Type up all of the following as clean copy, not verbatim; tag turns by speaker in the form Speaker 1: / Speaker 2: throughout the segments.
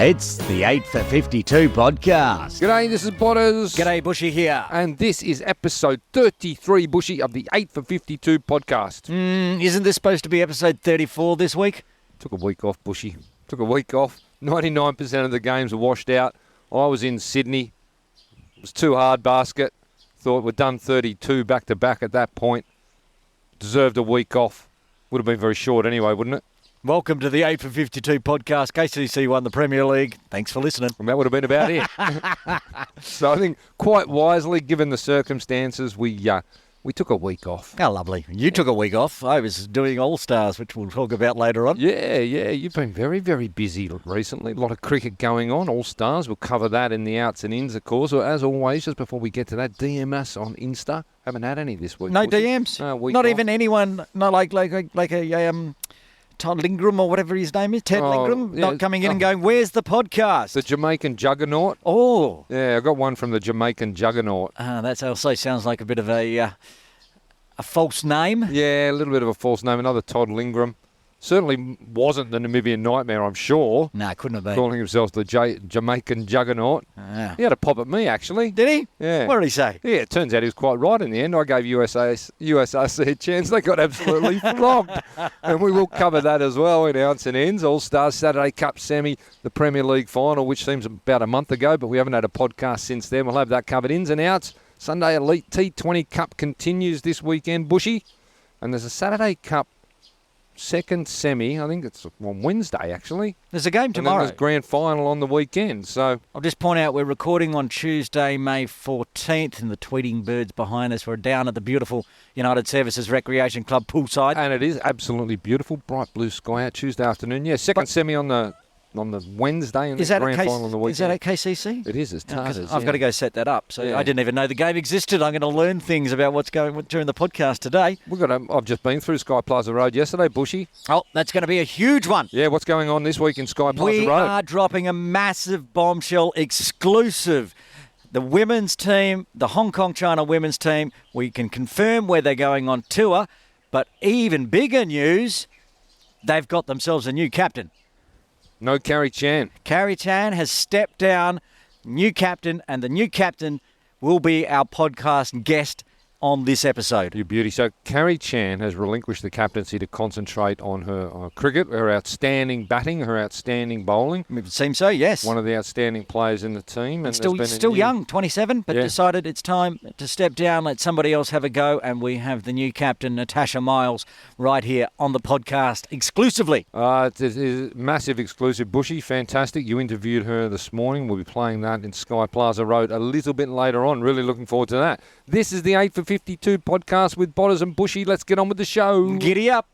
Speaker 1: It's the 8 for 52 podcast.
Speaker 2: G'day, this is Potters.
Speaker 1: G'day, Buschy here.
Speaker 2: And this is episode 33, Buschy, of the 8 for 52 podcast.
Speaker 1: Isn't this supposed to be episode 34 this week?
Speaker 2: Took a week off, Buschy. Took a week off. 99% of the games were washed out. I was in Sydney. It was too hard basket. Thought we'd done 32 back-to-back at that point. Deserved a week off. Would have been very short anyway, wouldn't it?
Speaker 1: Welcome to the 8 for 52 podcast. KCC won the Premier League. Thanks for listening.
Speaker 2: And that would have been about it. So I think quite wisely, given the circumstances, we took a week off.
Speaker 1: How lovely. You took a week off. I was doing All-Stars, which we'll talk about later on.
Speaker 2: Yeah. You've been very, very busy recently. A lot of cricket going on. All-Stars. We'll cover that in the outs and ins, of course. As always, just before we get to that, DM us on Insta. Haven't had any this week.
Speaker 1: No DMs. Not even anyone. Not like a Todd Lingram or whatever his name is. Ted Lingram. Yeah. Not coming in and going, "Where's the podcast?"
Speaker 2: The Jamaican Juggernaut.
Speaker 1: Oh.
Speaker 2: Yeah, I got one from the Jamaican Juggernaut.
Speaker 1: That also sounds like a bit of a false name.
Speaker 2: Yeah, a little bit of a false name. Another Todd Lingram. Certainly wasn't the Namibian Nightmare, I'm sure.
Speaker 1: No, couldn't have been.
Speaker 2: Calling himself the Jamaican Juggernaut. He had a pop at me, actually.
Speaker 1: Did he?
Speaker 2: Yeah.
Speaker 1: What did he say?
Speaker 2: Yeah, it turns out he was quite right in the end. I gave USRC a chance. They got absolutely flogged. And we will cover that as well in outs and ends. All-Stars Saturday Cup semi, the Premier League final, which seems about a month ago, but we haven't had a podcast since then. We'll have that covered. Ins and outs. Sunday Elite T20 Cup continues this weekend, Buschy. And there's a Saturday Cup second semi. I think it's on Wednesday, actually.
Speaker 1: There's a game tomorrow.
Speaker 2: And then there's grand final on the weekend. So
Speaker 1: I'll just point out we're recording on Tuesday, May 14th, and the tweeting birds behind us. We're down at the beautiful United Services Recreation Club poolside.
Speaker 2: And it is absolutely beautiful. Bright blue sky out Tuesday afternoon. Yeah, second semi on the Wednesday and the grand final on the weekend.
Speaker 1: Is that at KCC?
Speaker 2: It is. It's Tartars.
Speaker 1: I've got to go set that up. So I didn't even know the game existed. I'm going to learn things about what's going on during the podcast today. I've
Speaker 2: just been through Sky Plaza Road yesterday, Buschy.
Speaker 1: Oh, that's going to be a huge one.
Speaker 2: Yeah, what's going on this week in Sky Plaza Road?
Speaker 1: We are dropping a massive bombshell exclusive. The women's team, the Hong Kong China women's team, we can confirm where they're going on tour. But even bigger news, they've got themselves a new captain.
Speaker 2: No Carrie Chan.
Speaker 1: Carrie Chan has stepped down, new captain, and the new captain will be our podcast guest on this episode.
Speaker 2: You beauty. So Carrie Chan has relinquished the captaincy to concentrate on her cricket, her outstanding batting, her outstanding bowling.
Speaker 1: It seems so, yes.
Speaker 2: One of the outstanding players in the team.
Speaker 1: And still young, 27, but decided it's time to step down, let somebody else have a go, and we have the new captain, Natasha Miles, right here on the podcast exclusively.
Speaker 2: It's a massive exclusive. Buschy, fantastic. You interviewed her this morning. We'll be playing that in Sky Plaza Road a little bit later on. Really looking forward to that. This is the 8 for 52 podcast with Potters and Buschy. Let's get on with the show.
Speaker 1: Giddy up.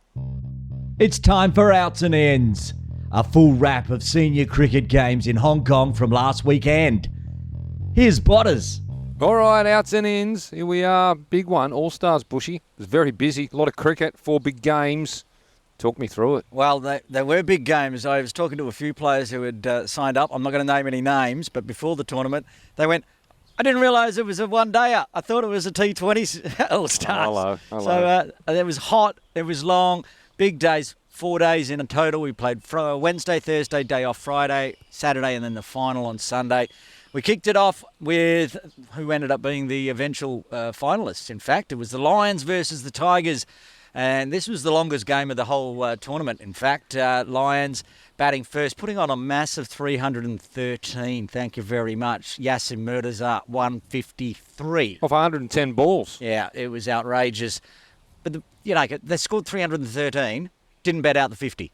Speaker 3: It's time for Outs and Ends, a full wrap of senior cricket games in Hong Kong from last weekend. Here's Potters.
Speaker 2: All right, outs and ends. Here we are. Big one. All-Stars, Buschy. It was very busy. A lot of cricket, 4 big games. Talk me through it.
Speaker 1: Well, they were big games. I was talking to a few players who had signed up. I'm not going to name any names, but before the tournament, they went, I didn't realise it was a one-dayer. I thought it was a T20 All-Stars.
Speaker 2: Hello.
Speaker 1: So it was hot, it was long, big days, 4 days in a total. We played Wednesday, Thursday, day off Friday, Saturday, and then the final on Sunday. We kicked it off with who ended up being the eventual finalists, in fact. It was the Lions versus the Tigers. And this was the longest game of the whole tournament, in fact. Lions batting first, putting on a massive 313. Thank you very much. Yassin Murtaza, 153.
Speaker 2: Off 110 balls.
Speaker 1: Yeah, it was outrageous. But, they scored 313, didn't bat out the 50.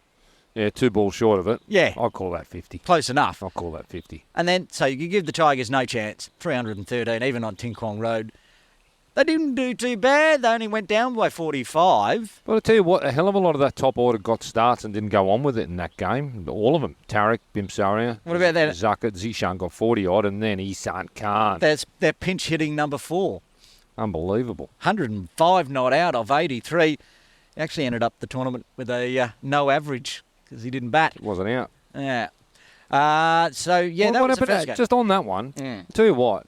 Speaker 2: Yeah, 2 balls short of it.
Speaker 1: Yeah.
Speaker 2: I'll call that 50.
Speaker 1: Close enough.
Speaker 2: I'll call that 50.
Speaker 1: And then, so you give the Tigers no chance, 313, even on Ting Kwong Road. They didn't do too bad. They only went down by 45.
Speaker 2: But I'll tell you what, a hell of a lot of that top order got starts and didn't go on with it in that game. All of them. Tarek, Bimsaria.
Speaker 1: What about that?
Speaker 2: Zakat, Zishan got 40-odd, and then Isan Khan.
Speaker 1: They're pinch hitting number 4.
Speaker 2: Unbelievable.
Speaker 1: 105 not out of 83. He actually ended up the tournament with a no average because he didn't bat.
Speaker 2: It wasn't out.
Speaker 1: Yeah. That was the first game.
Speaker 2: Just on that one, I'll tell you what.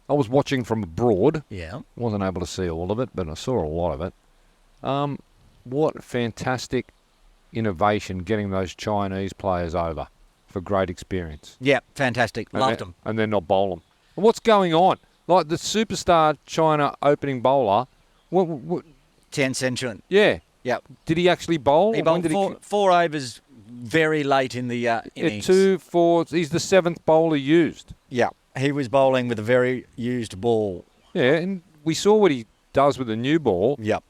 Speaker 2: I was watching from abroad.
Speaker 1: Yeah.
Speaker 2: Wasn't able to see all of it, but I saw a lot of it. What fantastic innovation getting those Chinese players over for great experience.
Speaker 1: Yeah, fantastic. Loved them.
Speaker 2: And then not bowl them. What's going on? Like the superstar China opening bowler, what
Speaker 1: Tian Chun.
Speaker 2: yeah.
Speaker 1: Yep.
Speaker 2: Did he actually bowl?
Speaker 1: He bowled four overs very late in the innings.
Speaker 2: 2, 4. He's the 7th bowler used.
Speaker 1: Yeah, he was bowling with a very used ball.
Speaker 2: Yeah, and we saw what he does with the new ball.
Speaker 1: Yep.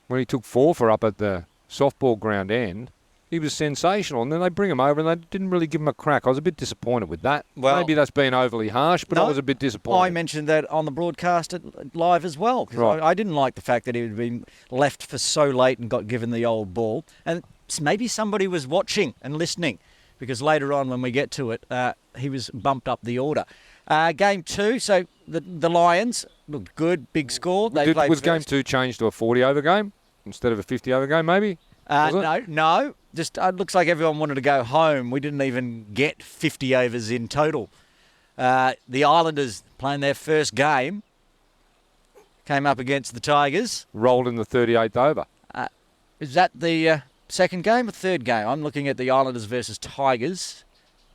Speaker 2: When he took 4 for up at the softball ground end. He was sensational, and then they bring him over, and they didn't really give him a crack. I was a bit disappointed with that. Well, maybe that's been overly harsh, but I was a bit disappointed.
Speaker 1: I mentioned that on the broadcast live as well, because
Speaker 2: right.
Speaker 1: I didn't like the fact that he had been left for so late and got given the old ball. And maybe somebody was watching and listening, because later on when we get to it, he was bumped up the order. Game 2, so the Lions looked good, big score.
Speaker 2: Was Game 2 changed to a 40-over game instead of a 50-over game, maybe?
Speaker 1: No. Just it looks like everyone wanted to go home. We didn't even get 50 overs in total. The Islanders playing their first game came up against the Tigers.
Speaker 2: Rolled in the 38th over.
Speaker 1: Is that the second game or third game? I'm looking at the Islanders versus Tigers.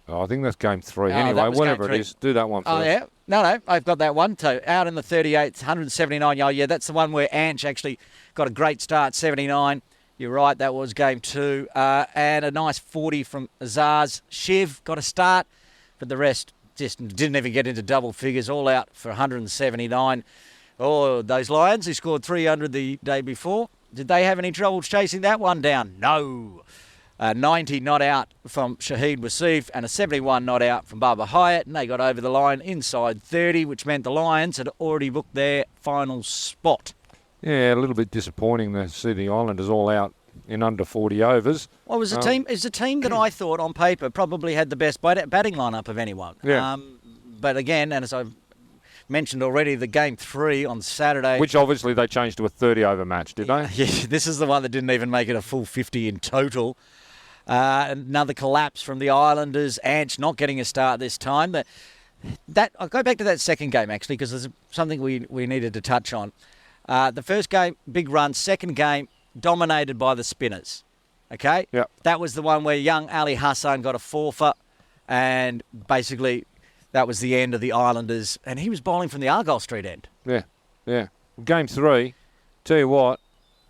Speaker 2: Oh, I think that's Game 3. Anyway, whatever it is, do that one first.
Speaker 1: Oh, yeah. No, I've got that one. So out in the 38th, 179 yard. Yeah, that's the one where Ange actually got a great start, 79. You're right, that was Game 2. And a nice 40 from Azaz. Shiv got a start, but the rest just didn't even get into double figures, all out for 179. Oh, those Lions who scored 300 the day before, did they have any trouble chasing that one down? No. 90 not out from Shahid Wasif and a 71 not out from Baba Hyatt, and they got over the line inside 30, which meant the Lions had already booked their final spot. Yeah,
Speaker 2: a little bit disappointing to see the Islanders all out in under 40 overs.
Speaker 1: Well, it was a team that I thought on paper probably had the best batting lineup of anyone.
Speaker 2: Yeah.
Speaker 1: But again, and as I've mentioned already, the Game 3 on Saturday...
Speaker 2: Which obviously they changed to a 30-over match, did they?
Speaker 1: Yeah, this is the one that didn't even make it a full 50 in total. Another collapse from the Islanders. Ange not getting a start this time. I'll go back to that second game, actually, because there's something we needed to touch on. The first game, big run. Second game, dominated by the spinners. Okay?
Speaker 2: Yep.
Speaker 1: That was the one where young Ali Hassan got a forfeit, and basically that was the end of the Islanders. And he was bowling from the Argyle Street end.
Speaker 2: Yeah. Game 3, tell you what,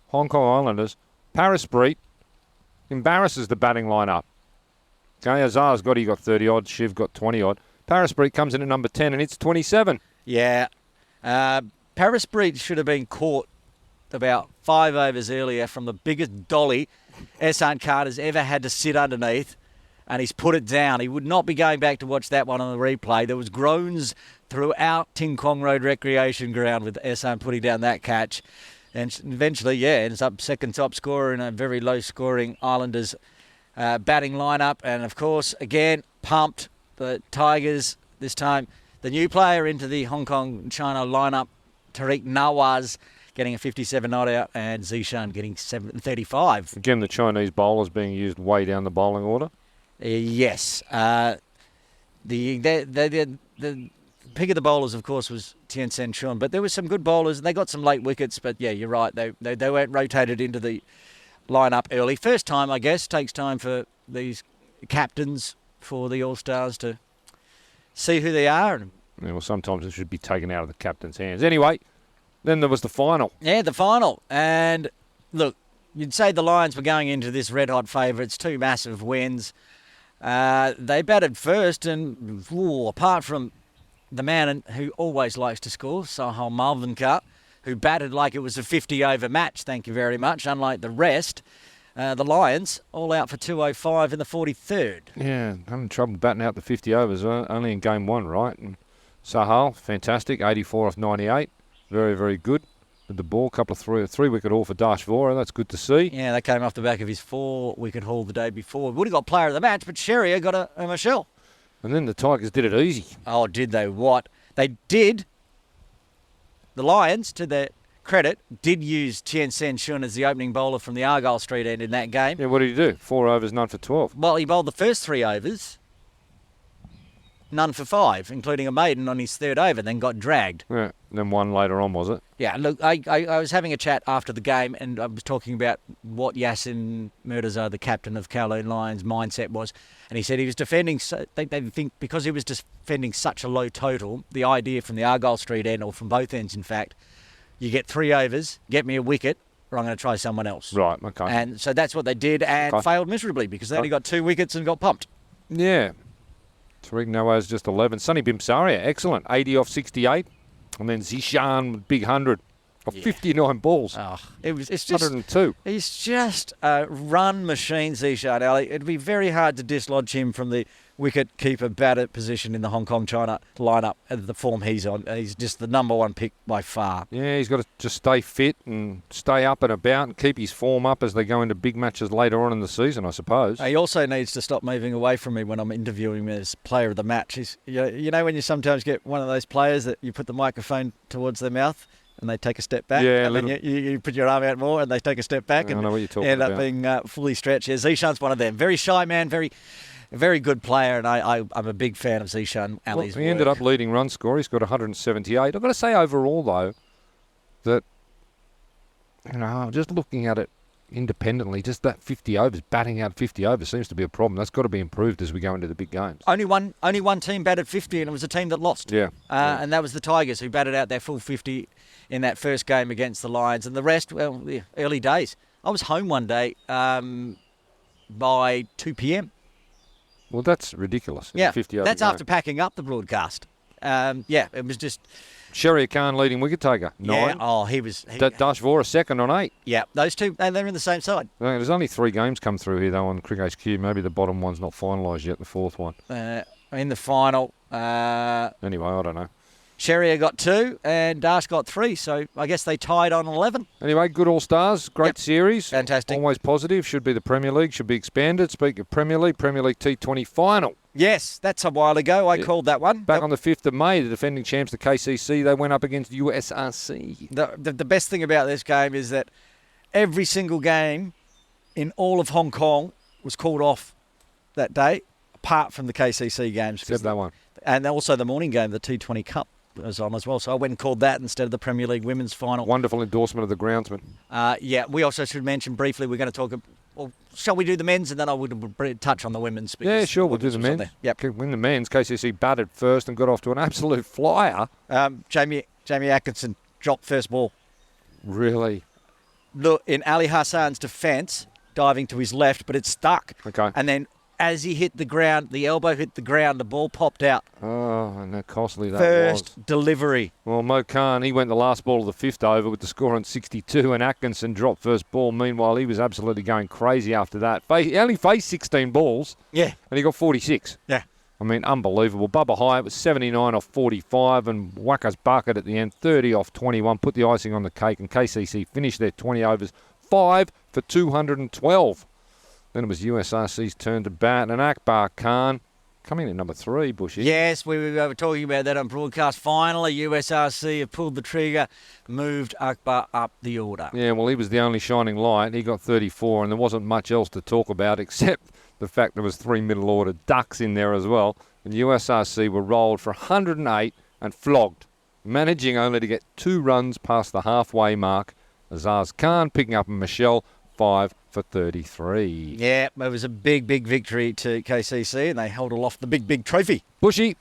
Speaker 2: Hong Kong Islanders, Paris Breet embarrasses the batting lineup. Okay, Azar's he got 30-odd, Shiv got 20-odd. Paris Breet comes in at number 10 and it's 27.
Speaker 1: Yeah. Paris Breed should have been caught about 5 overs earlier from the biggest dolly Ehsan Carter's ever had to sit underneath, and he's put it down. He would not be going back to watch that one on the replay. There was groans throughout Ting Kong Road Recreation Ground with Ehsan putting down that catch. And eventually, ends up second top scorer in a very low-scoring Islanders batting lineup. And, of course, again, pumped the Tigers this time. The new player into the Hong Kong-China lineup, Tariq Nawaz, getting a 57 not out, and Zishan getting 35.
Speaker 2: Again, the Chinese bowlers being used way down the bowling order.
Speaker 1: Yes. The pick of the bowlers, of course, was Tian Chun, but there were some good bowlers, and they got some late wickets, but yeah, you're right. They weren't rotated into the lineup early. First time, I guess, takes time for these captains for the All-Stars to see who they are.
Speaker 2: Yeah, well, sometimes it should be taken out of the captain's hands. Anyway, then there was the final.
Speaker 1: Yeah, the final. And look, you'd say the Lions were going into this red-hot favourites, 2 massive wins. They batted first, and apart from the man who always likes to score, Sahal Malvinkar, who batted like it was a 50-over match, thank you very much, unlike the rest, the Lions all out for 205 in the 43rd.
Speaker 2: Yeah, having trouble batting out the 50 overs, only in Game 1, right? And Sahal, fantastic, 84 off 98. Very, very good with the ball. Couple of three-wicket haul for Dash Vora. That's good to see.
Speaker 1: Yeah, that came off the back of his 4-wicket haul the day before. Would have got player of the match, but Sherrier got a Michelle.
Speaker 2: And then the Tigers did it easy.
Speaker 1: Oh, did they what? They did. The Lions, to their credit, did use Tian Chun as the opening bowler from the Argyle Street end in that game.
Speaker 2: Yeah, what did he do? 4 overs, none for 12.
Speaker 1: Well, he bowled the first 3 overs. none for 5, including a maiden on his third over, then got dragged.
Speaker 2: Yeah, and then one later on, was it?
Speaker 1: Yeah, look, I was having a chat after the game, and I was talking about what Yasin Murtaza, the captain of Kowloon Lions, mindset was, and he said he was defending. They think because he was defending such a low total, the idea from the Argyle Street end, or from both ends, in fact, you get 3 overs, get me a wicket, or I'm going to try someone else.
Speaker 2: Right. Okay.
Speaker 1: And so that's what they did, and failed miserably because they only got 2 wickets and got pumped.
Speaker 2: Yeah. Tariq Noah's just 11. Sonny Bimsaria, excellent. 80 off 68. And then Zishan, big 100 off 59 balls.
Speaker 1: Oh, it's just
Speaker 2: 102.
Speaker 1: He's just a run machine, Zishan Ali. It'd be very hard to dislodge him from the wicket-keeper batter position in the Hong Kong-China lineup at the form he's on. He's just the number 1 pick by far.
Speaker 2: Yeah, he's got to just stay fit and stay up and about and keep his form up as they go into big matches later on in the season, I suppose.
Speaker 1: He also needs to stop moving away from me when I'm interviewing him as player of the match. You know when you sometimes get one of those players that you put the microphone towards their mouth and they take a step back,
Speaker 2: yeah,
Speaker 1: and then you put your arm out more and they take a step back, and
Speaker 2: I know what you're talking
Speaker 1: end
Speaker 2: about.
Speaker 1: up being fully stretched. Yeah, Zishan's one of them. Very shy man, very good player, and I'm a big fan of Zishan Ali's
Speaker 2: He ended
Speaker 1: work.
Speaker 2: up leading run score. He's got 178. I've got to say overall, though, that, just looking at it independently, just that 50 overs, batting out 50 overs seems to be a problem. That's got to be improved as we go into the big games.
Speaker 1: Only one team batted 50, and it was a team that lost.
Speaker 2: Yeah.
Speaker 1: And that was the Tigers, who batted out their full 50 in that first game against the Lions. And the rest, well, the early days. I was home one day by 2 p.m.
Speaker 2: Well, that's ridiculous.
Speaker 1: Yeah,
Speaker 2: 50 over
Speaker 1: that's
Speaker 2: game.
Speaker 1: after packing up the broadcast. It was just...
Speaker 2: Sherry Khan leading wicket taker, 9.
Speaker 1: Yeah, oh, he was...
Speaker 2: Dash Vora second on 8.
Speaker 1: Yeah, those two, they're in the same side.
Speaker 2: There's only 3 games come through here, though, on Cricket HQ. Maybe the bottom one's not finalised yet, the 4th one.
Speaker 1: In the final,
Speaker 2: Anyway, I don't know.
Speaker 1: Sherrier got 2 and Dash got 3, so I guess they tied on 11.
Speaker 2: Anyway, good All-Stars, great
Speaker 1: Yep.
Speaker 2: series.
Speaker 1: Fantastic.
Speaker 2: Always positive, should be the Premier League, should be expanded. Speaking of Premier League T20 final.
Speaker 1: Yes, that's a while ago. I called that one.
Speaker 2: Back on the 5th of May, the defending champs, the KCC, they went up against USRC.
Speaker 1: The best thing about this game is that every single game in all of Hong Kong was called off that day, apart from the KCC games.
Speaker 2: Except that one.
Speaker 1: And also the morning game, the T20 Cup, was on as well. So I went and called that instead of the Premier League women's final.
Speaker 2: Wonderful endorsement of the groundsman.
Speaker 1: We also should mention briefly, we're going to talk... Well, shall we do the men's, and then I would touch on the women's?
Speaker 2: Yeah, sure, we'll do the men's.
Speaker 1: Yep.
Speaker 2: Win the men's. KCC batted first and got off to an absolute flyer.
Speaker 1: Jamie Atkinson dropped first ball.
Speaker 2: Really?
Speaker 1: Look, in Ali Hassan's defence, diving to his left, but it stuck.
Speaker 2: Okay.
Speaker 1: And then as he hit the ground, the elbow hit the ground, the ball popped out.
Speaker 2: Oh, and how costly that
Speaker 1: First
Speaker 2: was.
Speaker 1: delivery.
Speaker 2: Well, Mo Khan, he went the last ball of the 5th over with the score on 62, and Atkinson dropped first ball. Meanwhile, he was absolutely going crazy after that. He only faced 16 balls,
Speaker 1: Yeah.
Speaker 2: and he got 46.
Speaker 1: Yeah.
Speaker 2: I mean, unbelievable. Bubba Hyatt was 79 off 45, and Waka's bucket at the end, 30 off 21, put the icing on the cake, and KCC finished their 20 overs, 5 for 212. Then it was USRC's turn to bat, and Akbar Khan coming in at number 3, Buschy.
Speaker 1: Yes, we were talking about that on broadcast. Finally, USRC have pulled the trigger, moved Akbar up the order.
Speaker 2: Yeah, well, he was the only shining light. He got 34, and there wasn't much else to talk about except the fact there was 3 middle-order ducks in there as well. And USRC were rolled for 108 and flogged, managing only to get 2 runs past the halfway mark. Azaz Khan picking up a Michelle, 5 for 33.
Speaker 1: Yeah, it was a big victory to KCC, and they held aloft the big trophy.
Speaker 2: Buschy,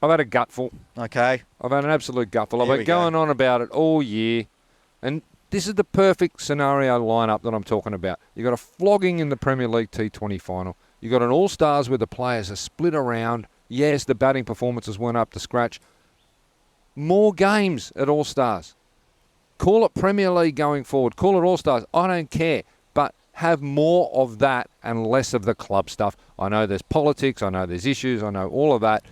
Speaker 2: I've had a gutful.
Speaker 1: Okay.
Speaker 2: I've had an absolute gutful.
Speaker 1: Here
Speaker 2: I've
Speaker 1: we
Speaker 2: been
Speaker 1: go.
Speaker 2: going on about it all year. And this is the perfect scenario lineup that I'm talking about. You've got a flogging in the Premier League T20 final. You've got an All-Stars where the players are split around. Yes, the batting performances weren't up to scratch. More games at All-Stars. Call it Premier League going forward. Call it All-Stars. I don't care. But have more of that and less of the club stuff. I know there's politics. I know there's issues. I know all of that.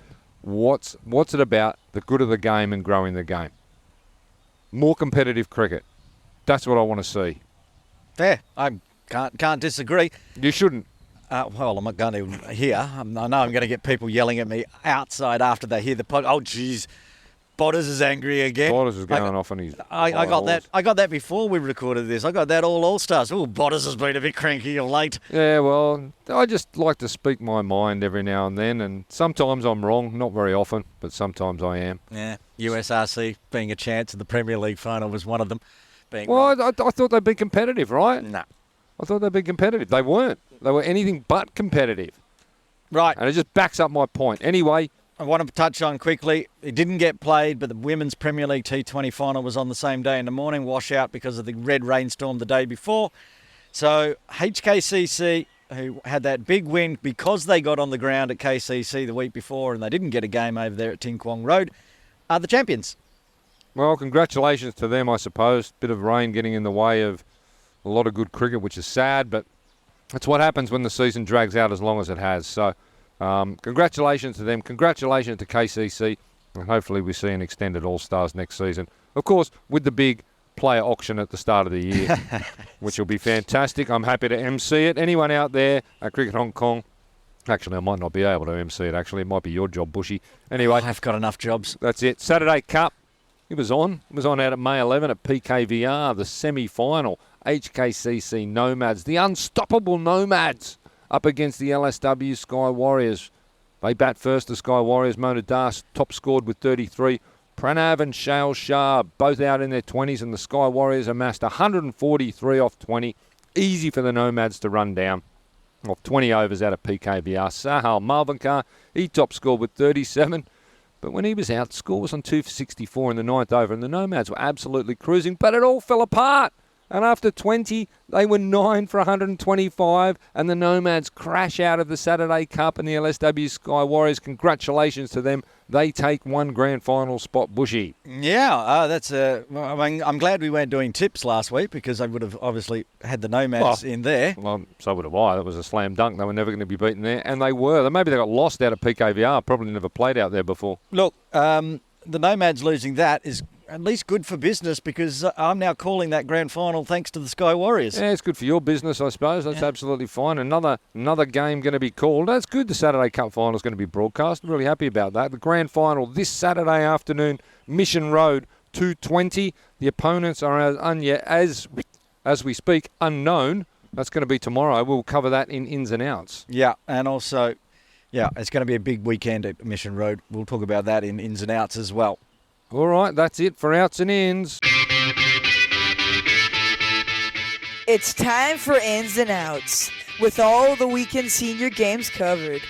Speaker 2: What's it about? The good of the game and growing the game. More competitive cricket. That's what I want to see.
Speaker 1: Fair. I can't disagree.
Speaker 2: You shouldn't.
Speaker 1: Well, I'm not going to here. I know I'm going to get people yelling at me outside after they hear the pod. Oh, geez. Botters is angry again.
Speaker 2: Botters is going off on his.
Speaker 1: I
Speaker 2: high
Speaker 1: got that.
Speaker 2: horse.
Speaker 1: I got that before we recorded this. I got that all stars. Oh, Botters has been a bit cranky of late.
Speaker 2: Yeah, well, I just like to speak my mind every now and then, and sometimes I'm wrong, not very often, but sometimes I am.
Speaker 1: Yeah, USRC being a chance in the Premier League final was one of them. Being
Speaker 2: Well, I thought they'd be competitive, right?
Speaker 1: no.
Speaker 2: I thought they'd be competitive. They weren't. They were anything but competitive.
Speaker 1: Right.
Speaker 2: And it just backs up my point. Anyway,
Speaker 1: I want to touch on quickly. It didn't get played, but the Women's Premier League T20 final was on the same day in the morning. Washout because of the red rainstorm the day before. So HKCC, who had that big win because they got on the ground at KCC the week before and they didn't get a game over there at Ting Kwong Road, are the champions.
Speaker 2: well, congratulations to them, I suppose. Bit of rain getting in the way of a lot of good cricket, which is sad, but that's what happens when the season drags out as long as it has. So congratulations to them. Congratulations to KCC. And hopefully we see an extended All-Stars next season. Of course, with the big player auction at the start of the year, which will be fantastic. I'm happy to MC it. Anyone out there at Cricket Hong Kong, actually, I might not be able to MC it, actually. It might be your job, Buschy. Anyway,
Speaker 1: I've got enough jobs.
Speaker 2: that's it. Saturday Cup. It was on. It was on out at May 11 at PKVR, the semi-final. HKCC Nomads, the unstoppable Nomads, up against the LSW Sky Warriors. They bat first, the Sky Warriors. Mona Das top scored with 33. Pranav and Shail Shah, both out in their 20s, and the Sky Warriors amassed 143 off 20. Easy for the Nomads to run down off 20 overs out of PKVR. Sahal Malvankar, he top scored with 37. But when he was out, the score was on 2 for 64 in the ninth over, and the Nomads were absolutely cruising, but it all fell apart. And after 20, they were 9 for 125, and the Nomads crash out of the Saturday Cup and the LSW Sky Warriors. Congratulations to them. They take one grand final spot, Buschy.
Speaker 1: Yeah, that's. I mean, I'm glad we weren't doing tips last week because I would have obviously had the Nomads in there.
Speaker 2: Well, so would have I. That was a slam dunk. They were never going to be beaten there, and they were. Maybe they got lost out of PKVR. Probably never played out there before.
Speaker 1: Look, the Nomads losing that is at least good for business because I'm now calling that grand final thanks to the Sky Warriors.
Speaker 2: Yeah, it's good for your business, I suppose. That's absolutely fine. Another game going to be called. That's good. The Saturday Cup final is going to be broadcast. I'm really happy about that. The grand final this Saturday afternoon, Mission Road, 2:20. The opponents are as we speak unknown. That's going to be tomorrow. We'll cover that in ins and outs.
Speaker 1: Yeah, and also, it's going to be a big weekend at Mission Road. We'll talk about that in ins and outs as well.
Speaker 2: All right, that's it for outs and ins.
Speaker 4: It's time for ins and outs, with all the weekend senior games covered.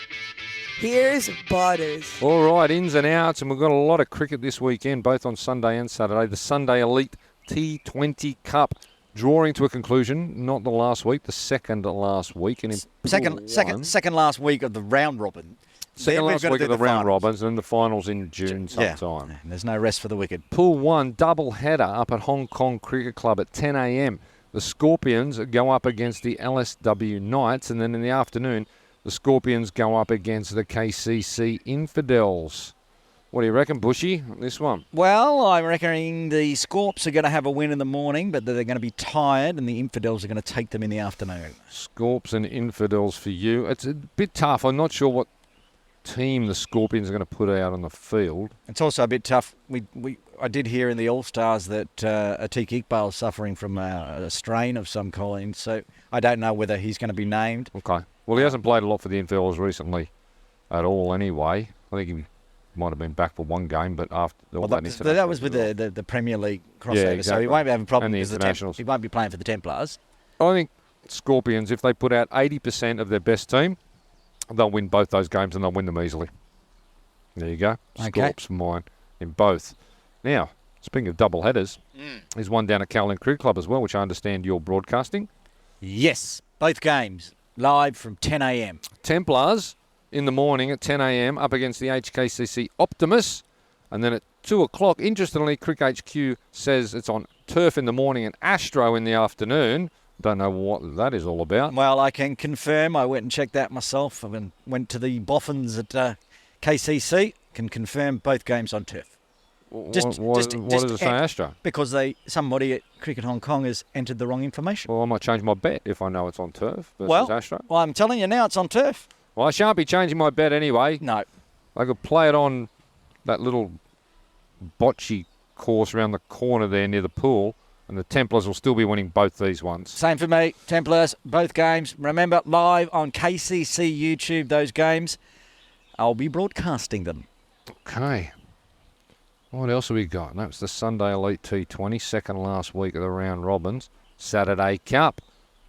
Speaker 4: Here's Butters.
Speaker 2: All right, ins and outs, and we've got a lot of cricket this weekend, both on Sunday and Saturday. The Sunday Elite T20 Cup drawing to a conclusion, not the last week, the second last week. And
Speaker 1: Second last week of the round robin.
Speaker 2: Second last week of the round robins, and then the finals in June sometime.
Speaker 1: Yeah, and there's no rest for the wicked.
Speaker 2: Pool 1 double header up at Hong Kong Cricket Club at 10 a.m. The Scorpions go up against the LSW Knights, and then in the afternoon, the Scorpions go up against the KCC Infidels. What do you reckon, Buschy, this one?
Speaker 1: Well, I'm reckoning the Scorps are going to have a win in the morning, but they're going to be tired, and the Infidels are going to take them in the afternoon.
Speaker 2: Scorps and Infidels for you. It's a bit tough. I'm not sure what team the Scorpions are going to put out on the field.
Speaker 1: It's also a bit tough. I did hear in the All-Stars that Atiq Iqbal is suffering from a strain of some kind, so I don't know whether he's going to be named.
Speaker 2: Okay. Well, he hasn't played a lot for the Infidels recently at all anyway. I think he might have been back for one game, but after all that incident.
Speaker 1: That was with the Premier League crossover,
Speaker 2: Yeah, exactly.
Speaker 1: so he won't be having problems
Speaker 2: And the
Speaker 1: because
Speaker 2: internationals.
Speaker 1: he won't be playing for the Templars.
Speaker 2: I think Scorpions, if they put out 80% of their best team, they'll win both those games and they'll win them easily. There you go.
Speaker 1: Okay.
Speaker 2: Scorps for mine in both. Now, speaking of double headers, there's one down at Caroline Cricket Club as well, which I understand you're broadcasting.
Speaker 1: Yes, both games live from 10 a.m.
Speaker 2: Templars in the morning at 10 a.m. up against the HKCC Optimus. And then at 2 o'clock, interestingly, Crick HQ says it's on turf in the morning and Astro in the afternoon. Don't know what that is all about.
Speaker 1: Well, I can confirm. I went and checked that myself. I went to the Boffins at KCC. Can confirm both games on turf.
Speaker 2: What does it say, Astro?
Speaker 1: Because somebody at Cricket Hong Kong has entered the wrong information.
Speaker 2: Well, I might change my bet if I know it's on turf versus Astro.
Speaker 1: Well, I'm telling you now, it's on turf.
Speaker 2: Well, I shan't be changing my bet anyway.
Speaker 1: No.
Speaker 2: I could play it on that little Buschy course around the corner there near the pool, and the Templars will still be winning both these ones.
Speaker 1: Same for me. Templars, both games. Remember, live on KCC YouTube, those games. I'll be broadcasting them.
Speaker 2: Okay. What else have we got? That's the Sunday Elite T20, second last week of the round robins. Saturday Cup.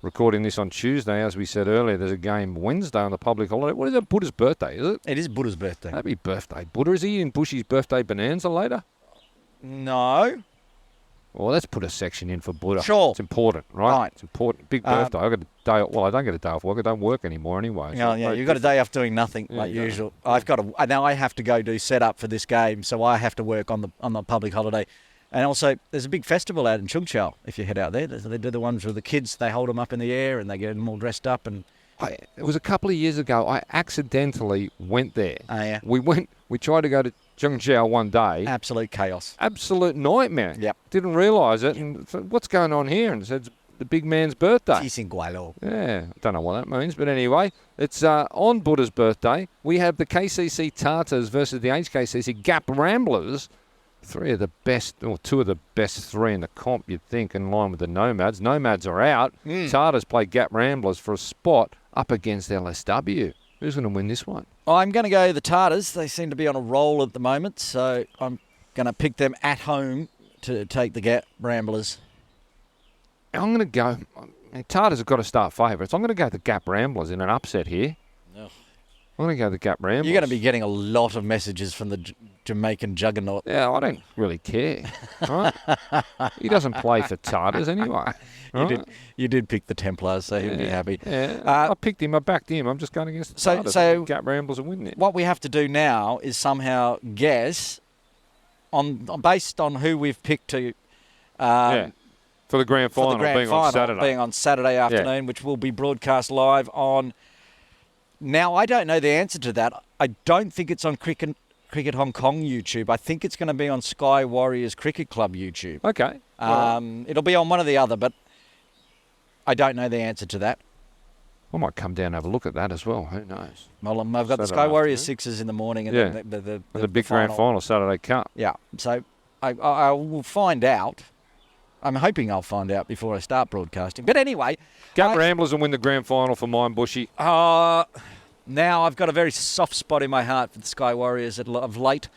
Speaker 2: Recording this on Tuesday, as we said earlier, there's a game Wednesday on the public holiday. What is it? Buddha's birthday, is it?
Speaker 1: It is Buddha's birthday.
Speaker 2: Happy birthday, Buddha. Is he in Buschy's birthday bonanza later?
Speaker 1: No.
Speaker 2: Well, let's put a section in for Buddha.
Speaker 1: Sure.
Speaker 2: It's important, right?
Speaker 1: Right.
Speaker 2: It's important. Big birthday. I got a day off. Well, I don't get a day off work. I don't work anymore anyway.
Speaker 1: Yeah, you've got a day off doing nothing like usual. Now I have to go do setup for this game, so I have to work on the public holiday. And also, there's a big festival out in Chung Chau. If you head out there, they do the ones with the kids. They hold them up in the air and they get them all dressed up. And
Speaker 2: It was a couple of years ago. I accidentally went there.
Speaker 1: Oh, yeah.
Speaker 2: We tried to go to Chung Chau one day.
Speaker 1: Absolute chaos.
Speaker 2: Absolute nightmare.
Speaker 1: Yep.
Speaker 2: Didn't realise it. And so, what's going on here? And it said it's the big man's birthday. Yeah, I don't know what that means. But anyway, it's on Buddha's birthday. We have the KCC Tartars versus the HKCC Gap Ramblers. Two of the best three in the comp, you'd think, in line with the Nomads. Nomads are out. Tartars play Gap Ramblers for a spot up against LSW. Who's going to win this one?
Speaker 1: I'm going to go the Tartars. They seem to be on a roll at the moment, so I'm going to pick them at home to take the Gap Ramblers.
Speaker 2: I'm going to go... Tartars have got to start favourites. I'm going to go the Gap Ramblers in an upset here.
Speaker 1: Oh.
Speaker 2: I'm going to go the Gap Ramblers.
Speaker 1: You're going to be getting a lot of messages from the Jamaican juggernaut.
Speaker 2: Yeah, I don't really care. Right? He doesn't play for Tartars anyway. Right?
Speaker 1: You did pick the Templars, so he'll be happy.
Speaker 2: Yeah, I picked him. I backed him. I'm just going against the Tartars.
Speaker 1: So
Speaker 2: Gap Ramblers are winning it.
Speaker 1: What we have to do now is somehow guess based on who we've picked to.
Speaker 2: For the grand final,
Speaker 1: being on Saturday afternoon, which will be broadcast live on. Now, I don't know the answer to that. I don't think it's on Cricket Hong Kong YouTube. I think it's going to be on Sky Warriors Cricket Club YouTube.
Speaker 2: Okay.
Speaker 1: It'll be on one or the other, but I don't know the answer to that.
Speaker 2: I might come down and have a look at that as well. Who knows?
Speaker 1: Well, I've got the Sky Warriors Sixers in the morning and the
Speaker 2: big grand final Saturday Cup.
Speaker 1: Yeah, so I will find out. I'm hoping I'll find out before I start broadcasting. But anyway...
Speaker 2: Gap Ramblers will win the grand final for mine, Buschy.
Speaker 1: Now I've got a very soft spot in my heart for the Sky Warriors of late.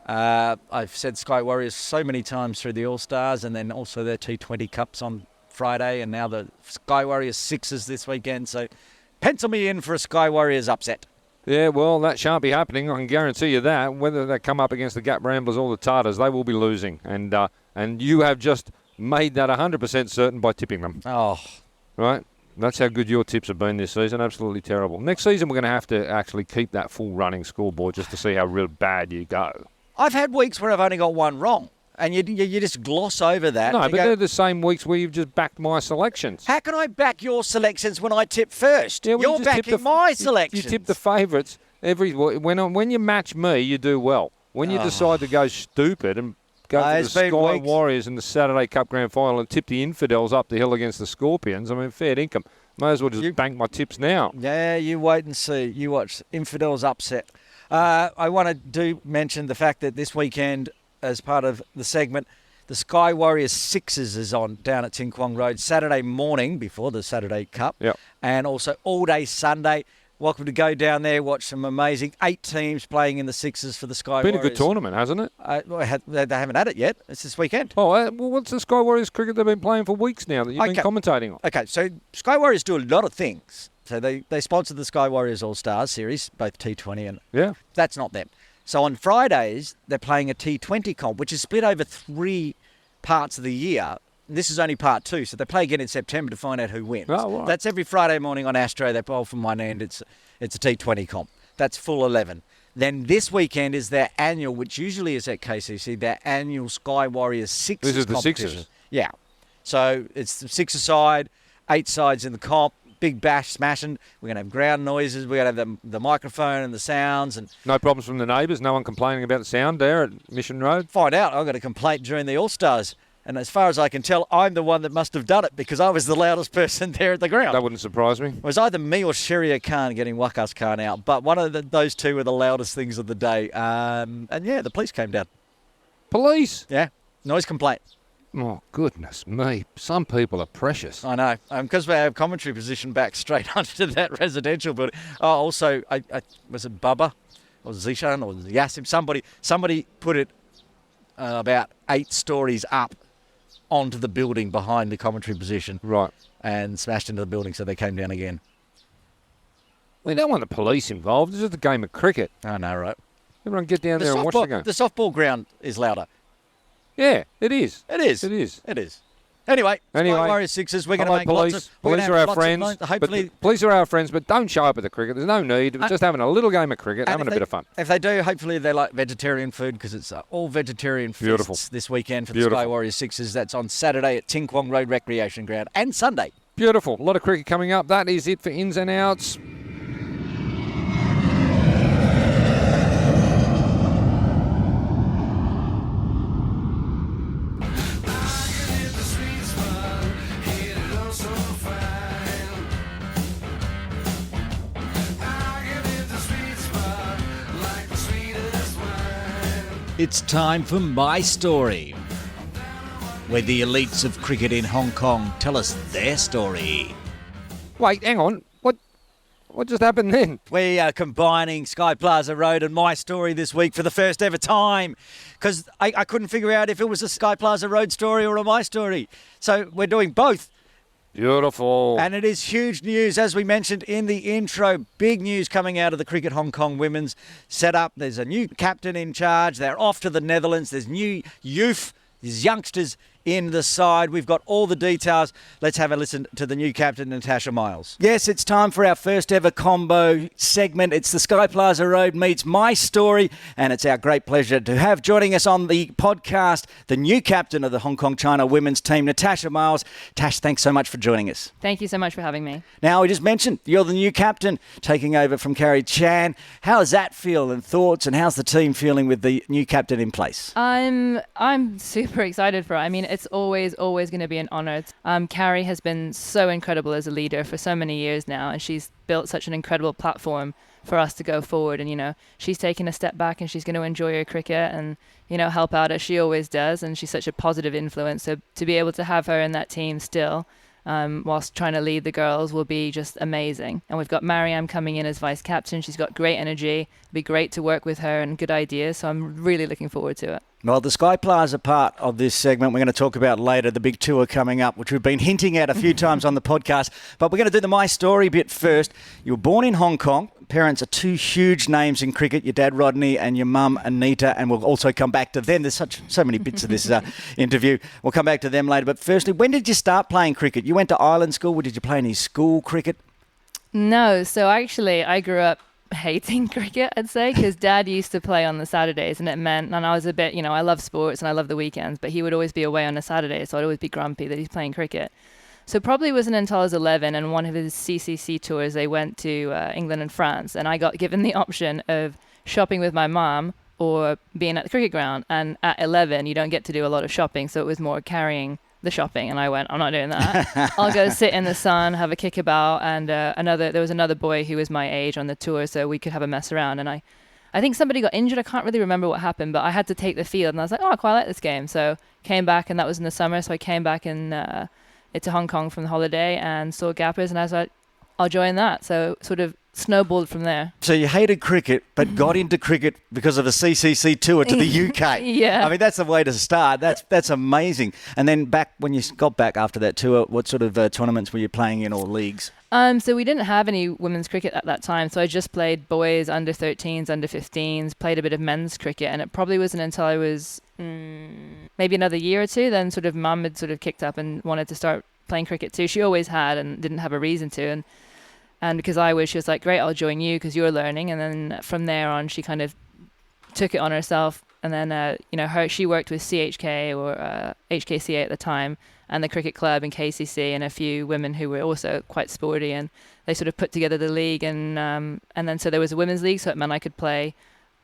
Speaker 1: I've said Sky Warriors so many times through the All-Stars and then also their T20 Cups on Friday and now the Sky Warriors Sixers this weekend. So pencil me in for a Sky Warriors upset.
Speaker 2: Yeah, well, that shan't be happening. I can guarantee you that. Whether they come up against the Gap Ramblers or the Tartars, they will be losing. And you have just... made that 100% certain by tipping them.
Speaker 1: Oh.
Speaker 2: Right? That's how good your tips have been this season. Absolutely terrible. Next season, we're going to have to actually keep that full running scoreboard just to see how real bad you go.
Speaker 1: I've had weeks where I've only got one wrong, and you just gloss over that.
Speaker 2: No, but they're the same weeks where you've just backed my selections.
Speaker 1: How can I back your selections when I tip first?
Speaker 2: Yeah, well,
Speaker 1: You're backing my selections.
Speaker 2: You tip the favourites. When you match me, you do well. When you decide to go stupid and go for the Sky Warriors in the Saturday Cup Grand Final and tip the Infidels up the hill against the Scorpions. I mean, fair income. May as well just bank my tips now.
Speaker 1: Yeah, you wait and see. You watch. Infidels upset. I want to mention the fact that this weekend, as part of the segment, the Sky Warriors Sixers is on down at Tin Kwong Road Saturday morning before the Saturday Cup.
Speaker 2: Yep. And
Speaker 1: also all day Sunday. Welcome to go down there, watch some amazing 8 teams playing in the Sixers for the Sky Warriors.
Speaker 2: Been a good tournament, hasn't it?
Speaker 1: They haven't had it yet. It's this weekend.
Speaker 2: Oh, well, what's the Sky Warriors cricket they've been playing for weeks now that you've been commentating on?
Speaker 1: Okay, so Sky Warriors do a lot of things. So they sponsor the Sky Warriors All-Stars series, both T20 and...
Speaker 2: Yeah.
Speaker 1: That's not them. So on Fridays, they're playing a T20 comp, which is split over 3 parts of the year. This is only part 2, so they play again in September to find out who wins.
Speaker 2: Oh, right.
Speaker 1: That's every Friday morning on Astro. They bowl from one end. It's a T20 comp. That's full 11. Then this weekend is their annual, which usually is at KCC, their annual Sky Warriors Sixers
Speaker 2: This is the
Speaker 1: competition.
Speaker 2: Sixers?
Speaker 1: Yeah. So it's the Sixer side, 8 sides in the comp, big bash smashing. We're going to have ground noises. We're going to have the microphone and the sounds. And
Speaker 2: no problems from the neighbours? No one complaining about the sound there at Mission Road?
Speaker 1: Find out. I got a complaint during the All-Stars. And as far as I can tell, I'm the one that must have done it because I was the loudest person there at the ground.
Speaker 2: That wouldn't surprise me.
Speaker 1: It was either me or Sheria Khan getting Wakas Khan out. But one of those two were the loudest things of the day. And yeah, the police came down.
Speaker 2: Police.
Speaker 1: Yeah, noise complaint.
Speaker 2: Oh, goodness me. Some people are precious.
Speaker 1: I know, because we have commentary position back straight onto that residential building. Oh, also, I was it Bubba or Zishan or Yasim? Somebody put it about 8 stories up onto the building behind the commentary position.
Speaker 2: Right.
Speaker 1: And smashed into the building, so they came down again.
Speaker 2: We don't want the police involved. This is a game of cricket.
Speaker 1: I know, right?
Speaker 2: Everyone get down there and watch the game.
Speaker 1: The softball ground is louder.
Speaker 2: Yeah, it is.
Speaker 1: It is.
Speaker 2: It is.
Speaker 1: It is. Anyway, Sky Warriors Sixers. We're going to make
Speaker 2: police.
Speaker 1: lots of.
Speaker 2: Police are our friends.
Speaker 1: Hopefully,
Speaker 2: police are our friends, but don't show up at the cricket. There's no need. We're just having a little game of cricket, having a bit of fun.
Speaker 1: If they do, hopefully they like vegetarian food because it's all vegetarian feasts this weekend for the Sky Warriors Sixers. That's on Saturday at Ting Kwong Road Recreation Ground and Sunday.
Speaker 2: Beautiful. A lot of cricket coming up. That is it for Ins and Outs.
Speaker 3: It's time for My Story, where the elites of cricket in Hong Kong tell us their story.
Speaker 2: Wait, hang on. What just happened then?
Speaker 1: We are combining Sky Plaza Road and My Story this week for the first ever time because I couldn't figure out if it was a Sky Plaza Road story or a My Story. So we're doing both.
Speaker 2: Beautiful.
Speaker 1: And it is huge news, as we mentioned in the intro. Big news coming out of the Cricket Hong Kong women's setup. There's a new captain in charge. They're off to the Netherlands. There's new youth, there's youngsters in the side. We've got all the details. Let's have a listen to the new captain, Natasha Miles. Yes, it's time for our first ever combo segment. It's the Sky Plaza Road meets My Story, and it's our great pleasure to have joining us on the podcast the new captain of the Hong Kong China women's team, Natasha Miles. Tash, thanks so much for joining us.
Speaker 5: Thank you so much for having me.
Speaker 1: Now, we just mentioned you're the new captain, taking over from Carrie Chan. How does that feel and thoughts, and how's the team feeling with the new captain in place?
Speaker 5: I'm super excited for it. I mean, it's always going to be an honor. Carrie has been so incredible as a leader for so many years now, and she's built such an incredible platform for us to go forward. And, you know, she's taken a step back and she's going to enjoy her cricket and, you know, help out as she always does. And she's such a positive influence. So to be able to have her in that team still, whilst trying to lead the girls, will be just amazing. And we've got Mariam coming in as vice captain. She's got great energy. It'll be great to work with her and good ideas. So I'm really looking forward to it.
Speaker 1: Well, the Sky Plaza part of this segment we're going to talk about later, the big tour coming up, which we've been hinting at a few times on the podcast. But we're going to do the My Story bit first. You were born in Hong Kong. Parents are two huge names in cricket, your dad Rodney and your mum Anita, and we'll also come back to them. There's so many bits of this interview. We'll come back to them later. But firstly, when did you start playing cricket? You went to Island School. Did you play any school cricket?
Speaker 5: No, so actually I grew up hating cricket, I'd say, because Dad used to play on the Saturdays, and it meant, and I was a bit, you know, I love sports and I love the weekends, but he would always be away on a Saturday, so I'd always be grumpy that he's playing cricket. So probably it wasn't until I was 11 and one of his CCC tours, they went to England and France, and I got given the option of shopping with my mom or being at the cricket ground. And at 11, you don't get to do a lot of shopping, so it was more carrying the shopping, and I went, I'm not doing that. I'll go sit in the sun, have a kickabout, and there was another boy who was my age on the tour, so we could have a mess around. And I think somebody got injured. I can't really remember what happened, but I had to take the field, and I was like, oh, I quite like this game. So came back, and that was in the summer, so I came back to Hong Kong from the holiday and saw Gappers, and I was like, I'll join that. So sort of snowballed from there. So
Speaker 1: you hated cricket, but got into cricket because of a CCC tour to the UK.
Speaker 5: Yeah.
Speaker 1: I mean, that's the way to start. That's amazing. And then back when you got back after that tour, what sort of tournaments were you playing in or leagues?
Speaker 5: So we didn't have any women's cricket at that time. So I just played boys, under 13s, under 15s, played a bit of men's cricket. And it probably wasn't until I was maybe another year or two, then sort of mum had sort of kicked up and wanted to start playing cricket too. She always had and didn't have a reason to. And because I was, she was like, great, I'll join you because you're learning. And then from there on, she kind of took it on herself. And then, she worked with CHK or HKCA at the time and the cricket club and KCC and a few women who were also quite sporty. And they sort of put together the league. And then so there was a women's league, so it meant I could play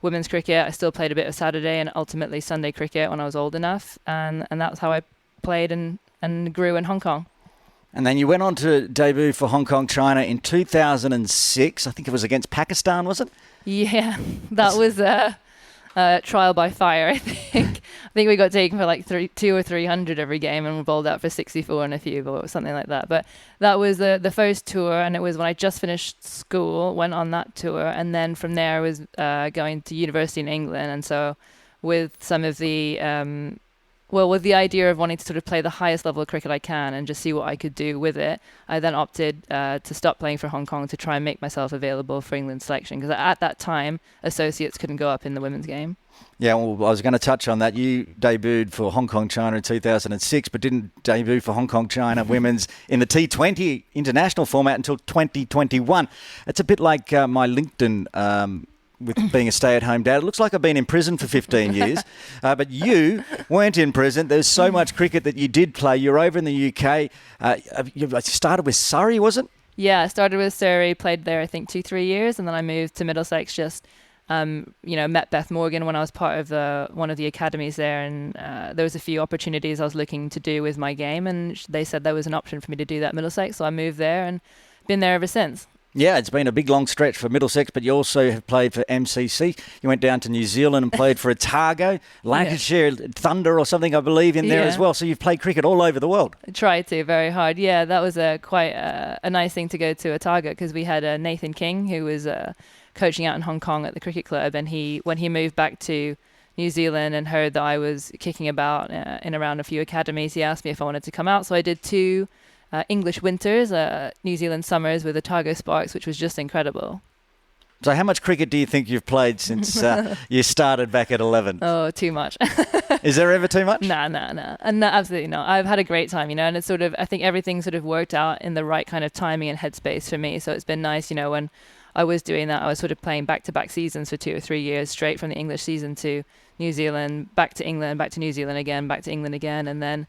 Speaker 5: women's cricket. I still played a bit of Saturday and ultimately Sunday cricket when I was old enough. And that's how I played and grew in Hong Kong.
Speaker 1: And then you went on to debut for Hong Kong China in 2006. I think it was against Pakistan, was it?
Speaker 5: Yeah, that was trial by fire, I think. I think we got taken for like 200 or 300 every game, and we bowled out for 64 in a few or something like that. But that was the first tour, and it was when I just finished school, went on that tour, and then from there I was going to university in England. And so with some of the with the idea of wanting to sort of play the highest level of cricket I can and just see what I could do with it, I then opted to stop playing for Hong Kong to try and make myself available for England selection, because at that time associates couldn't go up in the women's game.
Speaker 1: Yeah, well, I was going to touch on that. You debuted for Hong Kong China in 2006, but didn't debut for Hong Kong China women's in the T20 international format until 2021. It's a bit like my LinkedIn with being a stay-at-home dad. It looks like I've been in prison for 15 years, but you weren't in prison. There's so much cricket that you did play. You're over in the UK. You started with Surrey, was it?
Speaker 5: Yeah, I started with Surrey, played there I think 2-3 years, and then I moved to Middlesex. Just met Beth Morgan when I was part of one of the academies there, and there was a few opportunities I was looking to do with my game, and they said there was an option for me to do that at Middlesex, so I moved there and been there ever since.
Speaker 1: Yeah, it's been a big, long stretch for Middlesex, but you also have played for MCC. You went down to New Zealand and played for Otago, Lancashire Thunder or something, I believe, in there as well. So you've played cricket all over the world.
Speaker 5: I tried to, very hard. Yeah, that was quite a nice thing to go to Otago, because we had Nathan King, who was coaching out in Hong Kong at the cricket club, and when he moved back to New Zealand and heard that I was kicking about in around a few academies, he asked me if I wanted to come out. So I did 2 English winters, New Zealand summers with Otago Sparks, which was just incredible.
Speaker 1: So how much cricket do you think you've played since you started back at 11?
Speaker 5: Oh, too much.
Speaker 1: Is there ever too much?
Speaker 5: No, absolutely not. I've had a great time, and it's sort of, I think everything sort of worked out in the right kind of timing and headspace for me. So it's been nice, when I was doing that, I was sort of playing back-to-back seasons for 2 or 3 years, straight from the English season to New Zealand, back to England, back to New Zealand again, back to England again. And then,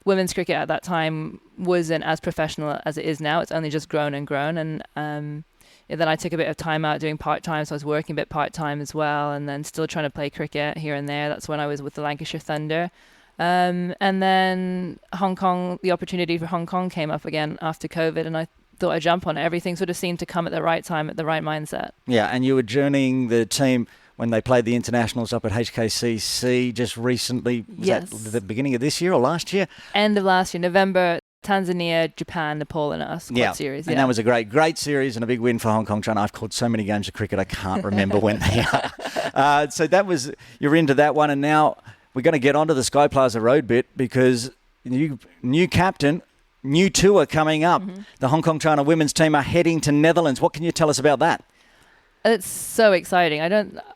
Speaker 5: women's cricket at that time wasn't as professional as it is now. It's only just grown and grown. And then I took a bit of time out doing part-time, so I was working a bit part-time as well, and then still trying to play cricket here and there. That's when I was with the Lancashire Thunder. And then Hong Kong, the opportunity for Hong Kong came up again after COVID, and I thought I'd jump on it. Everything sort of seemed to come at the right time, at the right mindset. Yeah,
Speaker 1: and you were joining the team when they played the internationals up at HKCC just recently. Was that the beginning of this year or last year?
Speaker 5: End of last year, November. Tanzania, Japan, Nepal and us. Series.
Speaker 1: And that was a great series and a big win for Hong Kong China. I've called so many games of cricket I can't remember when they are. So you're into that one, and now we're going to get onto the Sky Plaza Road bit, because new captain, new tour coming up. Mm-hmm. The Hong Kong China women's team are heading to Netherlands. What can you tell us about that?
Speaker 5: It's so exciting.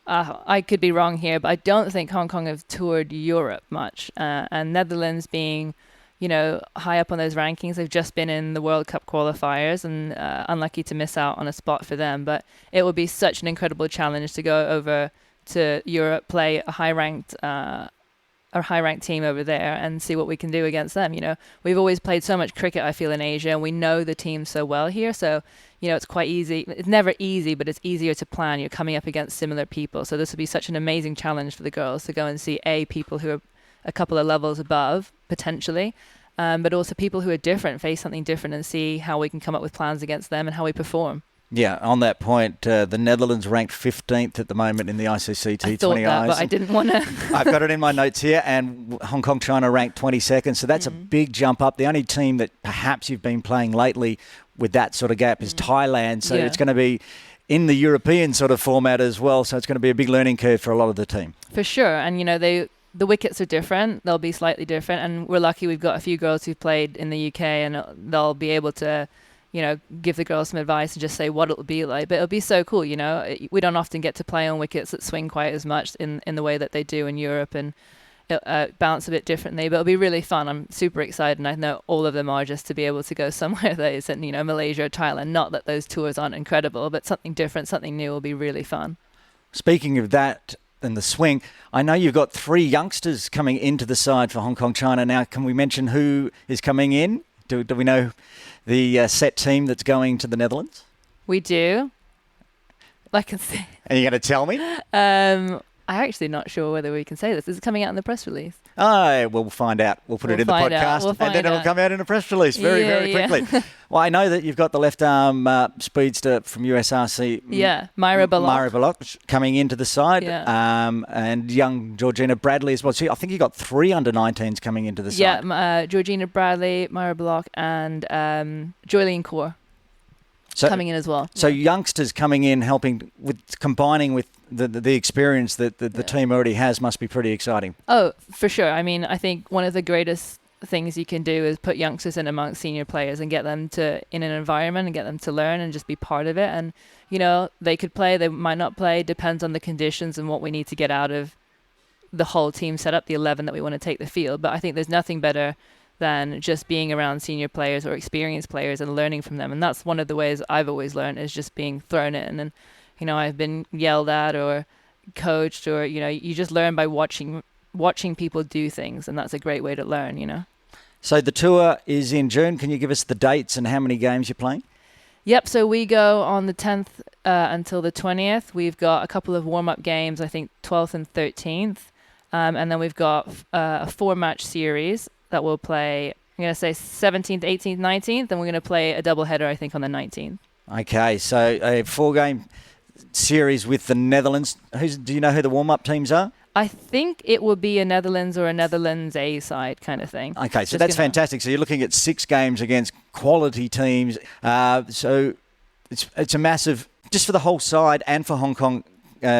Speaker 5: I could be wrong here, but I don't think Hong Kong have toured Europe much. And Netherlands being, high up on those rankings, they've just been in the World Cup qualifiers, and unlucky to miss out on a spot for them. But it would be such an incredible challenge to go over to Europe, play a high-ranked team over there, and see what we can do against them. We've always played so much cricket, I feel, in Asia, and we know the team so well here. So, it's quite easy. It's never easy, but it's easier to plan. You're coming up against similar people. So this would be such an amazing challenge for the girls to go and see people who are a couple of levels above, potentially, but also people who are different, face something different, and see how we can come up with plans against them and how we perform. Yeah, on that point, the Netherlands ranked 15th at the moment in the ICC T20 I thought that, but I didn't want to.
Speaker 1: I've got it in my notes here, and Hong Kong China ranked 22nd, so that's a big jump up. The only team that perhaps you've been playing lately with that sort of gap is Thailand, so it's going to be in the European sort of format as well, so it's going to be a big learning curve for a lot of the team.
Speaker 5: For sure, and the wickets are different. They'll be slightly different, and we're lucky we've got a few girls who've played in the UK, and they'll be able to give the girls some advice and just say what it'll be like. But it'll be so cool, we don't often get to play on wickets that swing quite as much in the way that they do in Europe, and it'll bounce a bit differently, but it'll be really fun. I'm super excited, and I know all of them are, just to be able to go somewhere that isn't, Malaysia or Thailand. Not that those tours aren't incredible, but something different, something new will be really fun.
Speaker 1: Speaking of that and the swing, I know you've got 3 youngsters coming into the side for Hong Kong China. Now, can we mention who is coming in? Do we know the set team that's going to the Netherlands?
Speaker 5: We do. I can see.
Speaker 1: Are you going to tell me?
Speaker 5: I'm actually not sure whether we can say this. Is it coming out in the press release?
Speaker 1: Oh, we'll find out. We'll put it in the podcast, and then it'll come out in a press release very quickly. Well, I know that you've got the left arm speedster from USRC.
Speaker 5: Yeah, Myra Bullock
Speaker 1: coming into the side,
Speaker 5: Yeah.
Speaker 1: and young Georgina Bradley as well. So I think you got 3 under-19s coming into the side.
Speaker 5: Yeah, Georgina Bradley, Myra Bullock, and Joylene Kaur coming in as well.
Speaker 1: So youngsters coming in, helping with combining with the experience that the team already has must be pretty exciting.
Speaker 5: Oh, for sure. I mean, I think one of the greatest things you can do is put youngsters in amongst senior players and get them in an environment and get them to learn and just be part of it. And, they could play, they might not play, depends on the conditions and what we need to get out of the whole team setup, the 11 that we want to take the field. But I think there's nothing better than just being around senior players or experienced players and learning from them. And that's one of the ways I've always learned, is just being thrown in. And, I've been yelled at or coached, or, you just learn by watching people do things. And that's a great way to learn,
Speaker 1: So the tour is in June. Can you give us the dates and how many games you're playing?
Speaker 5: Yep, so we go on the 10th until the 20th. We've got a couple of warm-up games, I think 12th and 13th. And then we've got a 4-match series that we'll play, I'm going to say 17th, 18th, 19th, and we're going to play a doubleheader, I think, on the 19th.
Speaker 1: Okay, so a 4-game series with the Netherlands. Do you know who the warm-up teams are?
Speaker 5: I think it will be a Netherlands or a Netherlands A side kind of thing.
Speaker 1: Okay, so that's fantastic. So you're looking at 6 games against quality teams. So it's a massive, just for the whole side and for Hong Kong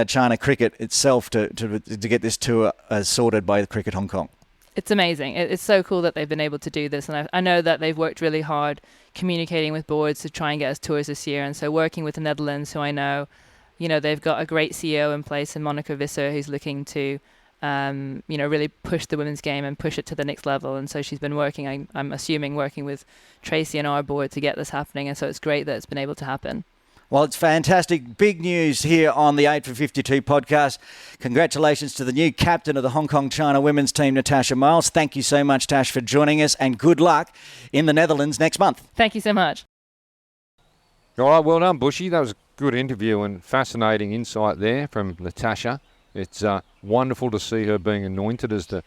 Speaker 1: China Cricket itself to get this tour sorted by the Cricket Hong Kong.
Speaker 5: It's amazing. It's so cool that they've been able to do this. And I know that they've worked really hard communicating with boards to try and get us tours this year. And so working with the Netherlands, who I know, they've got a great CEO in place in Monica Visser, who's looking to, really push the women's game and push it to the next level. And so she's been working, I'm assuming, working with Tracy and our board to get this happening. And so it's great that it's been able to happen.
Speaker 1: Well, it's fantastic. Big news here on the 8 for 52 podcast. Congratulations to the new captain of the Hong Kong China women's team, Natasha Miles. Thank you so much, Tash, for joining us, and good luck in the Netherlands next month.
Speaker 5: Thank you so much.
Speaker 2: All right, well done, Buschy. That was a good interview and fascinating insight there from Natasha. It's wonderful to see her being anointed as the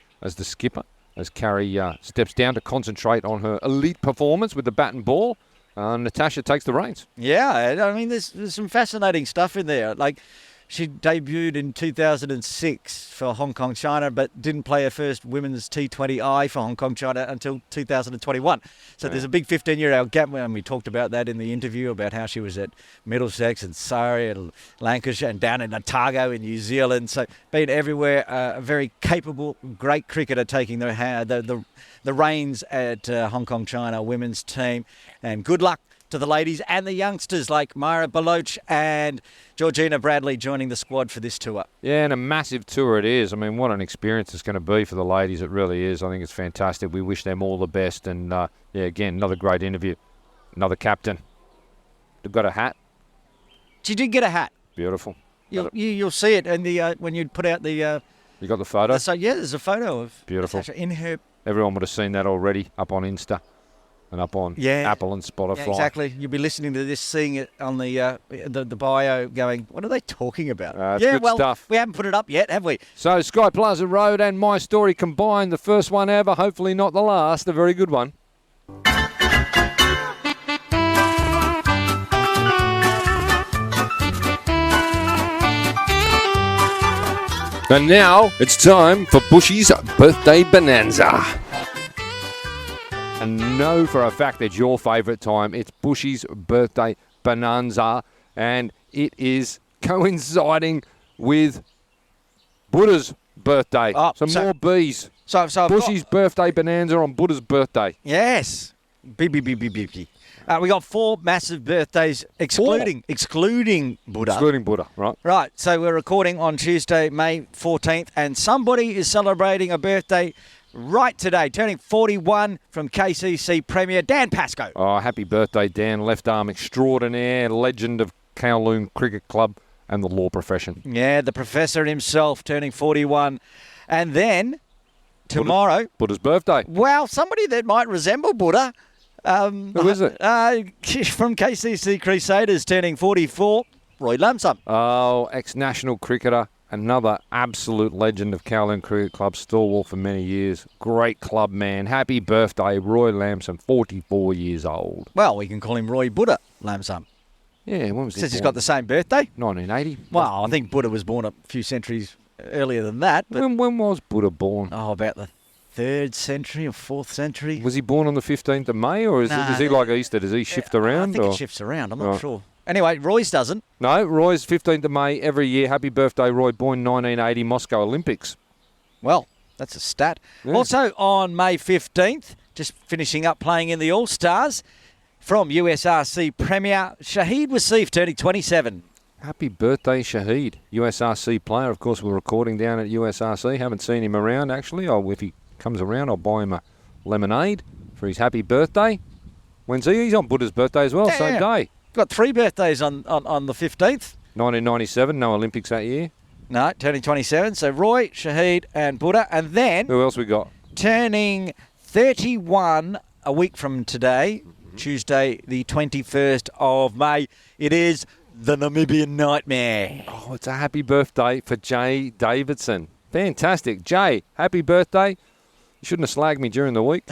Speaker 2: skipper, as Carrie steps down to concentrate on her elite performance with the bat and ball. Natasha takes the reins.
Speaker 1: Yeah, I mean, there's some fascinating stuff in there. Like, she debuted in 2006 for Hong Kong China, but didn't play her first women's T20I for Hong Kong China until 2021. So there's a big 15-year gap, and we talked about that in the interview, about how she was at Middlesex and Surrey and Lancashire and down in Otago in New Zealand. So been everywhere. A very capable, great cricketer taking the reins at Hong Kong China women's team. And good luck to the ladies and the youngsters like Myra Baloch and Georgina Bradley joining the squad for this tour.
Speaker 2: Yeah, and a massive tour it is. I mean, what an experience it's going to be for the ladies. It really is. I think it's fantastic. We wish them all the best. And, again, another great interview. Another captain. They've got a hat.
Speaker 1: She did get a hat.
Speaker 2: Beautiful.
Speaker 1: You'll see it in the when you put out the...
Speaker 2: you got the photo?
Speaker 1: There's a photo of
Speaker 2: Beautiful.
Speaker 1: Natasha in her...
Speaker 2: Everyone would have seen that already up on Insta. And up on Apple and Spotify.
Speaker 1: Yeah, exactly. You'll be listening to this, seeing it on the bio, going, what are they talking about?
Speaker 2: It's good stuff.
Speaker 1: We haven't put it up yet, have we?
Speaker 2: So Sky Plaza Road and My Story combined, the first one ever, hopefully not the last, a very good one. And now it's time for Buschy's Birthday Bonanza. And know for a fact that your favourite time. It's Buschy's Birthday Bonanza, and it is coinciding with Buddha's birthday. More bees.
Speaker 1: So
Speaker 2: Buschy's Birthday Bonanza on Buddha's birthday.
Speaker 1: Yes. We got 4 massive birthdays, excluding Buddha.
Speaker 2: Excluding Buddha, right?
Speaker 1: Right. So we're recording on Tuesday, May 14th, and somebody is celebrating a birthday right today, turning 41 from KCC Premier, Dan Pascoe.
Speaker 2: Oh, happy birthday, Dan. Left arm extraordinaire, legend of Kowloon Cricket Club and the law profession.
Speaker 1: Yeah, the professor himself turning 41. And then tomorrow...
Speaker 2: Buddha's birthday.
Speaker 1: Well, somebody that might resemble Buddha.
Speaker 2: Who is it?
Speaker 1: From KCC Crusaders turning 44, Roy Lumsum.
Speaker 2: Oh, ex-national cricketer, another absolute legend of Kowloon Cricket Club, stalwart for many years. Great club man. Happy birthday, Roy Lamson, 44 years old.
Speaker 1: Well, we can call him Roy Buddha Lamsam.
Speaker 2: Yeah, when was he
Speaker 1: Since he's
Speaker 2: born?
Speaker 1: got the same birthday.
Speaker 2: 1980.
Speaker 1: Well, I think Buddha was born a few centuries earlier than that. But
Speaker 2: When was Buddha born?
Speaker 1: about the 3rd century or 4th century.
Speaker 2: Was he born on the 15th of May, or is he like Easter? Does he shift around?
Speaker 1: I think
Speaker 2: or?
Speaker 1: it shifts around. I'm not
Speaker 2: Right.
Speaker 1: sure. Anyway, Roy's doesn't.
Speaker 2: No, Roy's 15th of May every year. Happy birthday, Roy. Born 1980, Moscow Olympics.
Speaker 1: Well, that's a stat.
Speaker 2: Yeah.
Speaker 1: Also on May 15th, just finishing up playing in the All-Stars, from USRC Premier, Shahid Wasif, turning 27.
Speaker 2: Happy birthday, Shahid. USRC player. Of course, we're recording down at USRC. Haven't seen him around, actually. If he comes around, I'll buy him a lemonade for his happy birthday. When's he? He's on Buddha's birthday as well, same day.
Speaker 1: Got 3 birthdays on the 15th.
Speaker 2: 1997, no Olympics that year.
Speaker 1: No, turning 27. So Roy, Shahid and Buddha. And then
Speaker 2: Who else we got?
Speaker 1: turning 31 a week from today, Tuesday the 21st of May, it is the Namibian Nightmare.
Speaker 2: Oh, it's a happy birthday for Jay Davidson. Fantastic. Jay, happy birthday. You shouldn't have slagged me during the week.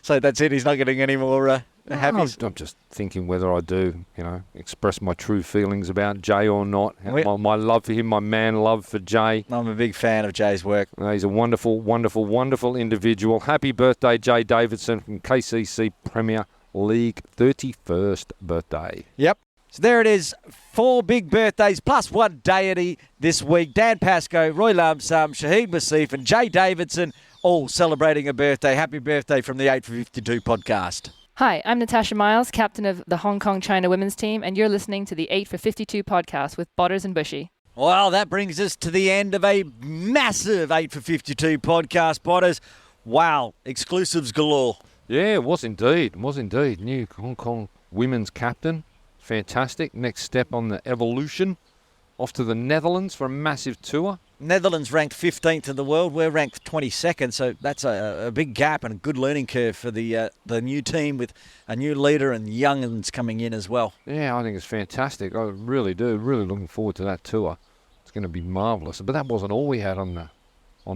Speaker 1: So that's it. He's not getting any more happy.
Speaker 2: I'm just thinking whether I do, express my true feelings about Jay or not. My love for him, my man love for Jay.
Speaker 1: I'm a big fan of Jay's work.
Speaker 2: He's a wonderful, wonderful, wonderful individual. Happy birthday, Jay Davidson from KCC Premier League, 31st birthday.
Speaker 1: Yep. So there it is. 4 big birthdays plus 1 deity this week. Dan Pascoe, Roy Lamsam, Shahid Wasif and Jay Davidson all celebrating a birthday. Happy birthday from the 8 for 52 podcast.
Speaker 5: Hi, I'm Natasha Miles, captain of the Hong Kong China women's team, and you're listening to the 8 for 52 podcast with Botters and Buschy.
Speaker 1: Well, that brings us to the end of a massive 8 for 52 podcast, Botters. Wow, exclusives galore.
Speaker 2: Yeah, it was indeed. New Hong Kong women's captain. Fantastic. Next step on the evolution. Off to the Netherlands for a massive tour.
Speaker 1: Netherlands ranked 15th in the world. We're ranked 22nd, so that's a big gap and a good learning curve for the new team with a new leader and young'uns coming in as well.
Speaker 2: Yeah, I think it's fantastic. I really do. Really looking forward to that tour. It's going to be marvellous. But that wasn't all we had on the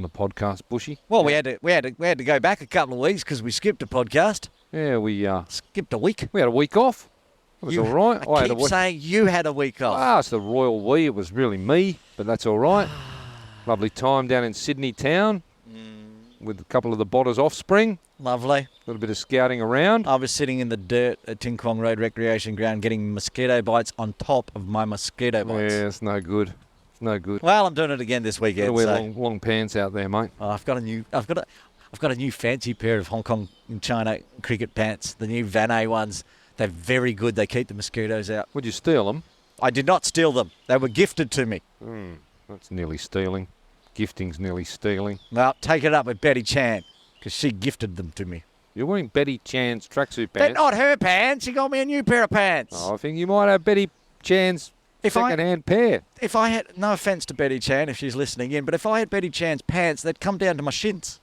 Speaker 2: podcast, Buschy.
Speaker 1: Well, we had to go back a couple of weeks because we skipped a podcast.
Speaker 2: Yeah, we
Speaker 1: Skipped a week.
Speaker 2: had a week off. It was all right.
Speaker 1: I
Speaker 2: had a
Speaker 1: keep
Speaker 2: week.
Speaker 1: saying you had a week off.
Speaker 2: Ah, it's the royal we. It was really me, but that's all right. Lovely time down in Sydney town with a couple of the Botters offspring.
Speaker 1: Lovely.
Speaker 2: A little bit of scouting around.
Speaker 1: I was sitting in the dirt at Ting Kwong Road Recreation Ground getting mosquito bites on top of my mosquito bites.
Speaker 2: Yeah, it's no good. It's no good.
Speaker 1: Well, I'm doing it again this weekend.
Speaker 2: Gotta wear
Speaker 1: So.
Speaker 2: long pants out there, mate.
Speaker 1: I've got a new fancy pair of Hong Kong and China cricket pants. The new Van A ones. They're very good. They keep the mosquitoes out.
Speaker 2: Would you steal them?
Speaker 1: I did not steal them. They were gifted to me.
Speaker 2: That's nearly stealing. Gifting's nearly stealing.
Speaker 1: Well, take it up with Betty Chan because she gifted them to me.
Speaker 2: You're wearing Betty Chan's tracksuit
Speaker 1: They're
Speaker 2: pants.
Speaker 1: not her pants. She got me a new pair of pants.
Speaker 2: Oh, I think you might have Betty Chan's second-hand pair.
Speaker 1: If I had, no offence to Betty Chan if she's listening in, but if I had Betty Chan's pants, they'd come down to my shins.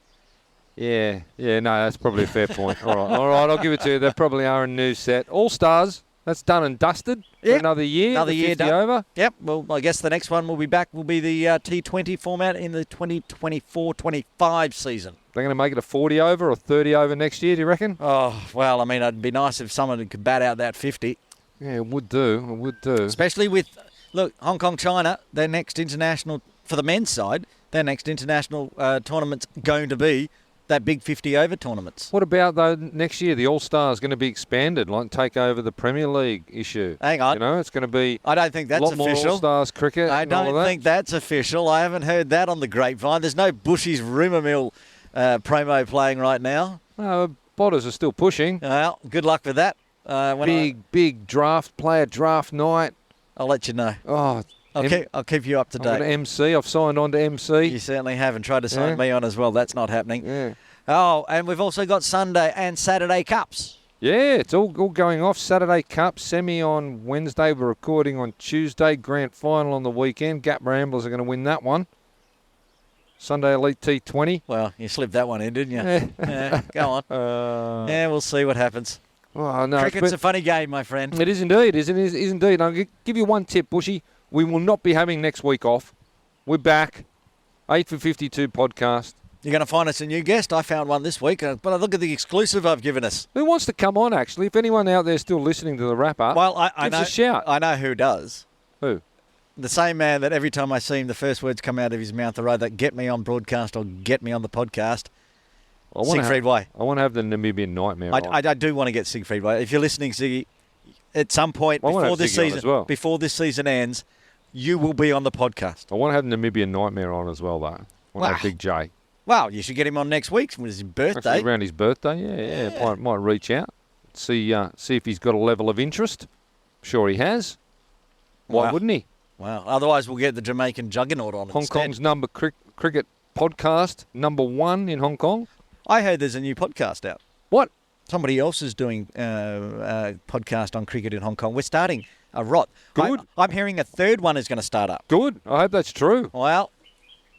Speaker 2: Yeah, no, that's probably a fair point. All right, I'll give it to you. They probably are a new set. All Stars, that's done and dusted for
Speaker 1: Yep.
Speaker 2: another year.
Speaker 1: Another
Speaker 2: the
Speaker 1: year
Speaker 2: 50
Speaker 1: done.
Speaker 2: over.
Speaker 1: Yep, well, I guess the next one will be the T20 format in the 2024-25 season.
Speaker 2: They're going to make it a 40 over or 30 over next year, do you reckon?
Speaker 1: Oh, well, I mean, it'd be nice if someone could bat out that 50.
Speaker 2: Yeah, it would do. It would do.
Speaker 1: Especially with, look, Hong Kong, China, their next international, for the men's side, their next international tournament's going to be that big 50 over tournaments.
Speaker 2: What about, though, next year, the All Stars going to be expanded, like take over the Premier League issue?
Speaker 1: Hang on.
Speaker 2: You know, it's going to be
Speaker 1: I don't think that's
Speaker 2: a lot more
Speaker 1: official.
Speaker 2: All Stars cricket.
Speaker 1: I
Speaker 2: and all of
Speaker 1: don't
Speaker 2: that.
Speaker 1: think that's official. I haven't heard that on the grapevine. There's no Buschy's rumour mill promo playing right now.
Speaker 2: No, Botters are still pushing.
Speaker 1: Well, good luck with that.
Speaker 2: Big draft night.
Speaker 1: I'll let you know.
Speaker 2: Oh,
Speaker 1: I'll keep you up to
Speaker 2: I'm going to
Speaker 1: date.
Speaker 2: MC. I've signed on to MC.
Speaker 1: You certainly have, and tried to sign
Speaker 2: Yeah.
Speaker 1: me on as well. That's not happening.
Speaker 2: Yeah.
Speaker 1: Oh, and we've also got Sunday and Saturday Cups.
Speaker 2: Yeah, it's all going off. Saturday Cup, semi on Wednesday. We're recording on Tuesday. Grand final on the weekend. Gap Ramblers are going to win that one. Sunday Elite T20.
Speaker 1: Well, you slipped that one in, didn't you?
Speaker 2: Yeah.
Speaker 1: Yeah, go on. Yeah, we'll see what happens.
Speaker 2: Oh, no,
Speaker 1: Cricket's a funny game, my friend.
Speaker 2: it is indeed. It is indeed. I'll give you one tip, Buschy. we will not be having next week off. We're back. 8 for 52 podcast.
Speaker 1: You're going to find us a new guest. I found one this week, but look at the exclusive I've given us.
Speaker 2: Who wants to come on, actually? If anyone out there still listening to the wrap-up,
Speaker 1: Well, I
Speaker 2: give
Speaker 1: know.
Speaker 2: us a shout.
Speaker 1: I know who does.
Speaker 2: Who?
Speaker 1: The same man that every time I see him, the first words come out of his mouth are either "get me on broadcast" or "get me on the podcast." Siegfried Way.
Speaker 2: I want to have the Namibian Nightmare on.
Speaker 1: I do want to get Siegfried Way. If you're listening, Siggy, at some point
Speaker 2: I wanna
Speaker 1: before
Speaker 2: have
Speaker 1: this
Speaker 2: Siggy on
Speaker 1: season,
Speaker 2: as well.
Speaker 1: before this season ends, you will be on the podcast.
Speaker 2: I want to have Namibian Nightmare on as well, though. I want to have Big J.
Speaker 1: Wow, you should get him on next week. It was his birthday.
Speaker 2: Actually, around his birthday, yeah. Might reach out, see if he's got a level of interest. Sure he has. Why
Speaker 1: Wow.
Speaker 2: wouldn't he?
Speaker 1: Wow. Otherwise, we'll get the Jamaican juggernaut on
Speaker 2: Hong
Speaker 1: instead.
Speaker 2: Kong's number cricket podcast, number 1 in Hong Kong.
Speaker 1: I heard there's a new podcast out.
Speaker 2: What?
Speaker 1: Somebody else is doing a podcast on cricket in Hong Kong. We're starting a rot.
Speaker 2: Good.
Speaker 1: I'm hearing a third one is going to start up.
Speaker 2: Good. I hope that's true.
Speaker 1: Well,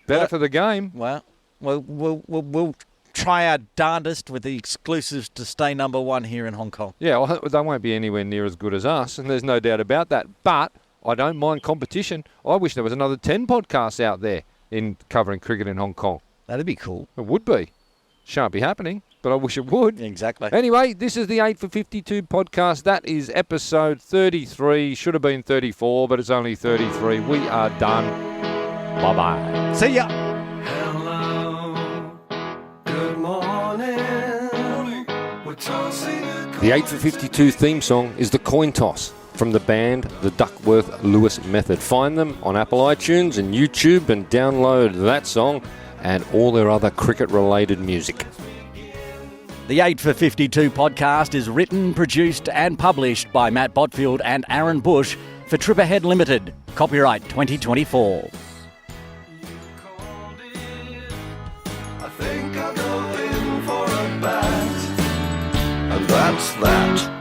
Speaker 2: Better for the game.
Speaker 1: well, we'll try our darndest with the exclusives to stay number 1 here in Hong Kong.
Speaker 2: Yeah, well, they won't be anywhere near as good as us, and there's no doubt about that. But I don't mind competition. I wish there was another 10 podcasts out there in covering cricket in Hong Kong.
Speaker 1: That'd be cool.
Speaker 2: It would be. Shan't be happening, but I wish it would.
Speaker 1: Exactly.
Speaker 2: Anyway, this is the 8 for 52 podcast. That is episode 33. Should have been 34, but it's only 33. We are done. Bye-bye.
Speaker 1: See ya.
Speaker 2: The 8 for 52 theme song is The Coin Toss from the band The Duckworth-Lewis Method. Find them on Apple iTunes and YouTube and download that song and all their other cricket-related music.
Speaker 3: The 8 for 52 podcast is written, produced and published by Matt Botfield and Aaron Bush for Trip Ahead Limited. Copyright 2024.
Speaker 6: I think I'll go in for a bat, and that's that.